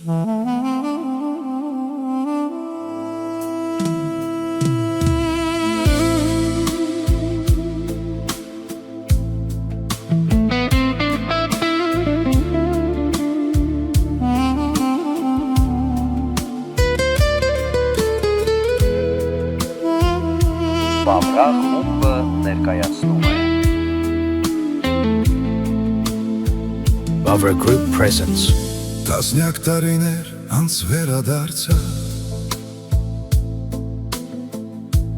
Բավրա խումբը ներկայացնում է Bavra Group Presents Տասնյակ տարիներ անց վերադարձա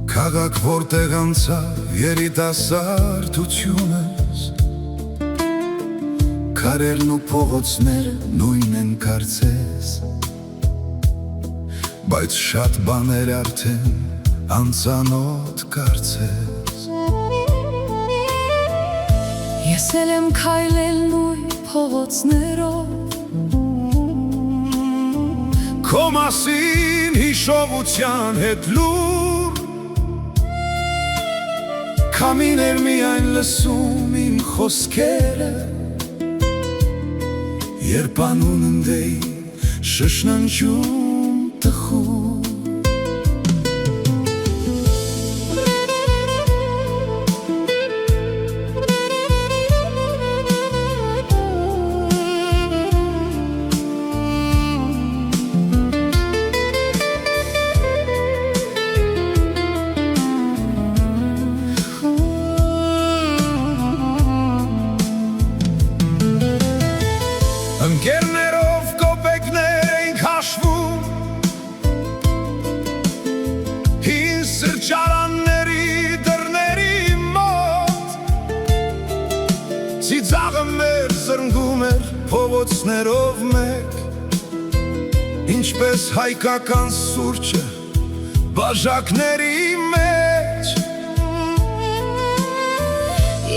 Քաղաք որտեղ անցա երիտասարդությունս Քարերն ու փողոցները նույն են կարծես Բայց շատ բաներ արդեն անծանոթ կարծես Ես էլ եմ քայլել նույն փողոցներով Քո մասին հիշողության հետ լուր Քամիներ միայն լսում իմ խոսքերը Երբ անուն ընդեի շշնանջում տխուր Ընկերներով կոպեկներ էինք հաշվում Հին սրճարանների դռների մոտ Ծիծաղը մեր զրնգում էր փողոցներով մեկ Ինչպես հայկական սուրճը բաժակների մեջ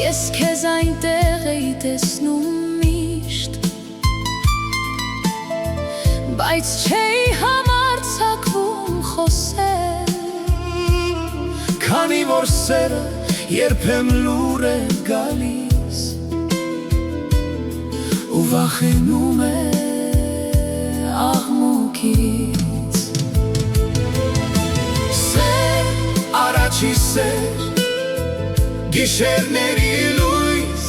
Ես քեզ այնտեղ էի տեսնում Բայց չէի համարձակվում խոսել Քանի որ սերը երբեմ լուր է գալիս Ու վախենում է աղմուկից Սեր, առաջի սեր, գիշերների լույս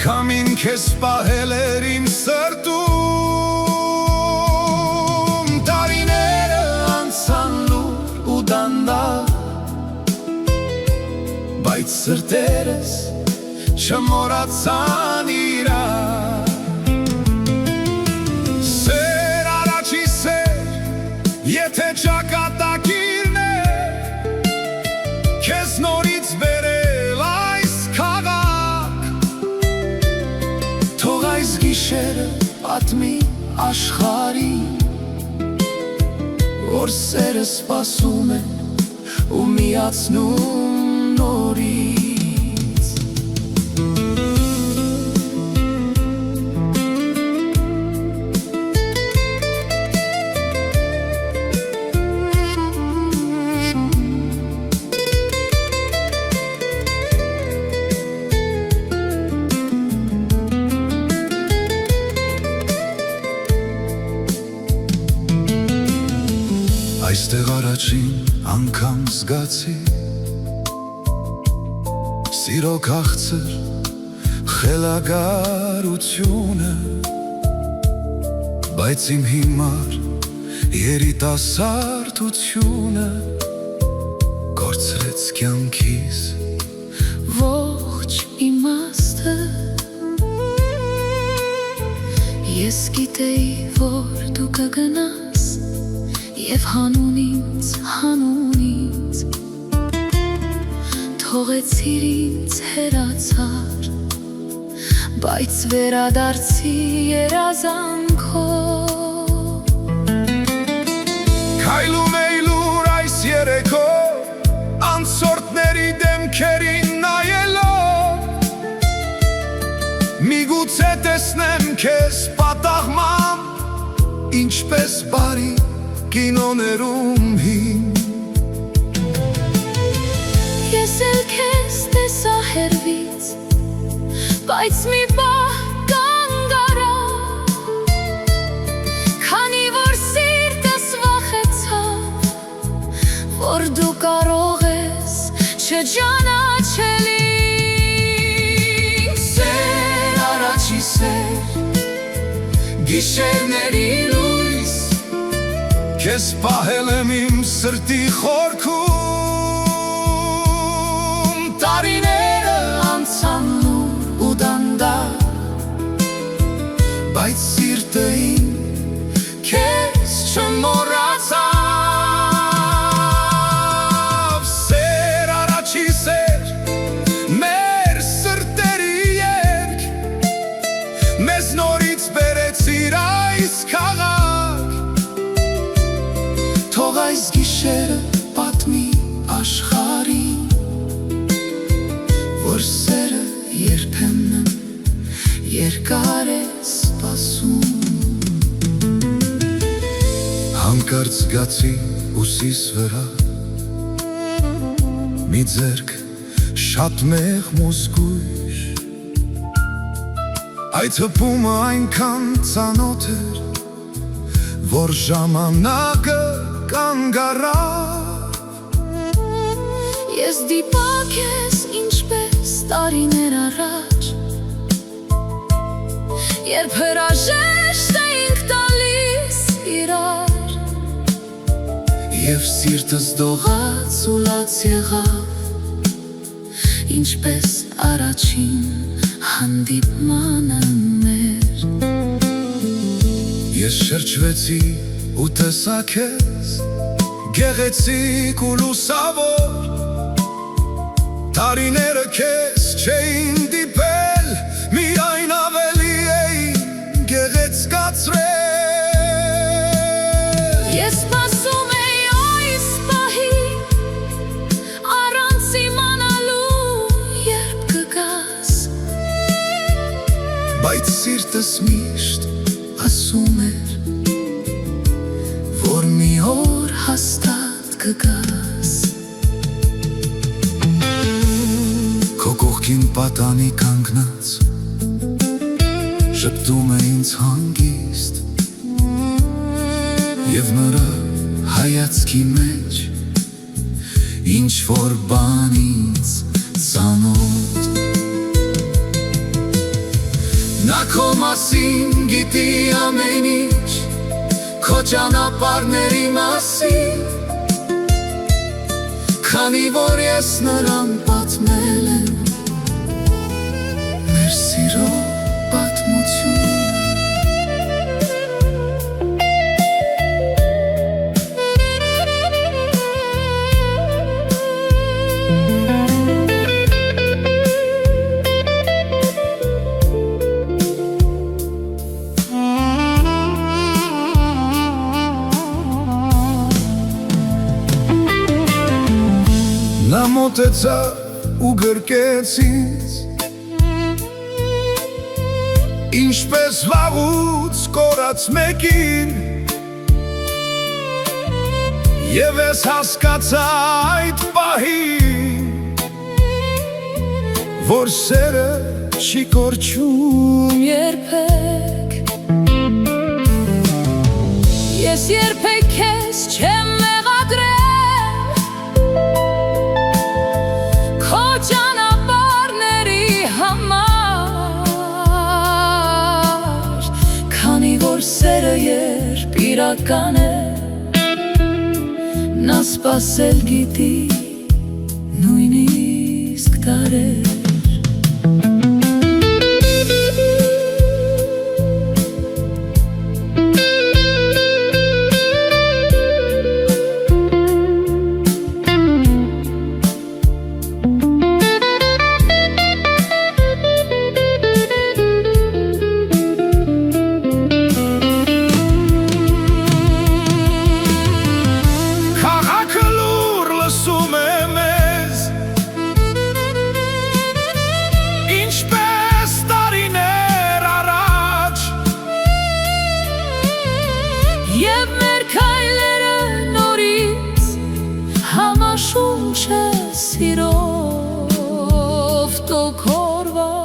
Քամին քեզ պահել էր իմ սրտում Բայց սրտերս չմոռացան իրար Սեր առաջի սեր, եթե ճակատագիրն է Քեզ նորից բերել այս քաղաք Թող այս գիշերը պատմի աշխարհին Որ սերը սպասում է ու միացնում նորից Այստեղ առաջին անգամ զգացի Սիրո քաղցր խելագարությունը Բայց իմ հիմար երիտասարդությունը Կորցրեց կյանքիս Ողջ իմաստը Ես գիտեի, որ դու կգնաս Եվ հանուն ինձ Թողեցիր ինձ հեռացար Բայց վերադարձի երազանքով Քայլում էի լուր այս երեկո Անցորդների դեմքերին նայելով Միգուցե տեսնեմ քեզ պատահմամբ Ինչպես բարի կինոներում հին Ես էլ քեզ տեսա հեռվից Բայց մի պահ կանգ առա Գիշերների լույս Քեզ պահել եմ իմ սրտի խորքում Տարիները անցան լուր ու դանդաղ Բայց սիրտը իմ քեզ չմոռացավ Սեր առաջի սեր մեր սրտերի երգ Մեզ նորից բերեցիր այս քաղաք Թող այս գիշերը պատմի աշխարհին Որ սերը երբեմն երկար է սպասում Հանկարծ գացի ուսիս վրա Մի ձեռք շատ մեղմ ու զգույշ Այդ հպումը այնքան ծանոթ էր Որ ժամանակը կանգ առավ Ես դիպակ ես ինչպես տարիներ առաջ Երբ հրաժեշտ էինք տալիս իրար Եվ սիրտս դողաց ու լաց եղավ Ինչպես առաջին հանդիպմանը մեր Ես շրջվեցի ու տեսա քեզ Գեղեցիկ ու լուսավոր Տարիները քեզ չէին դիպել Միայն ավելի էին գեղեցկացրել Ես սպասում էի այս պահի Առանց իմանալու երբ կգաս Բայց սիրտս միշտ ասում էր Որ մի օր հաստատ կգաս Քո կողքին պատանի կանգնած Շպտում է ինձ հանգիստ Եվ նրա հայացքի մեջ Ինչ-որ բանից ծանոթ Նա քո մասին գիտի ամեն ինչ Քո ճանապարհների մասին Քանի որ ես նրան պատմել եմ Մեր սիրո պատմությունը Նա մոտեցավ ու գրկեց ինձ Ինչպես վաղուց կորած մեկին Եվ ես հասկացա այդ պահին Որ սերը չի կորչում երբեք Ես երբեք քեզ չեմ մեղադրել Քո ճանապարհների համար Քանի որ սերը երբ իրական է Նա սպասել գիտի նույնիսկ դարեր Եվ մեր քայլերը նորից համաշունչ է սիրով տոքորված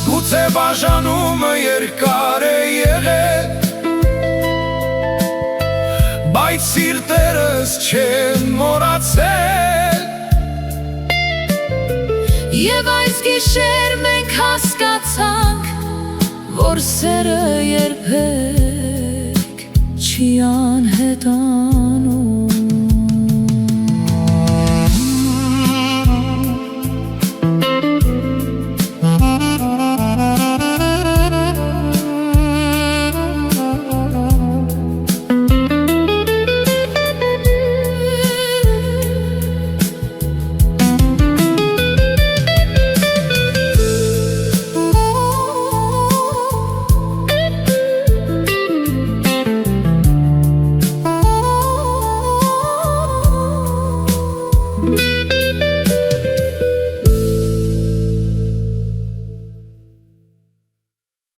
Գուցե բաժանումը երկար է եղել Բայց սիրտերս չեն մոռացել Եվ այս գիշեր մենք հասկացանք որ սերը երբեք չի անհետանում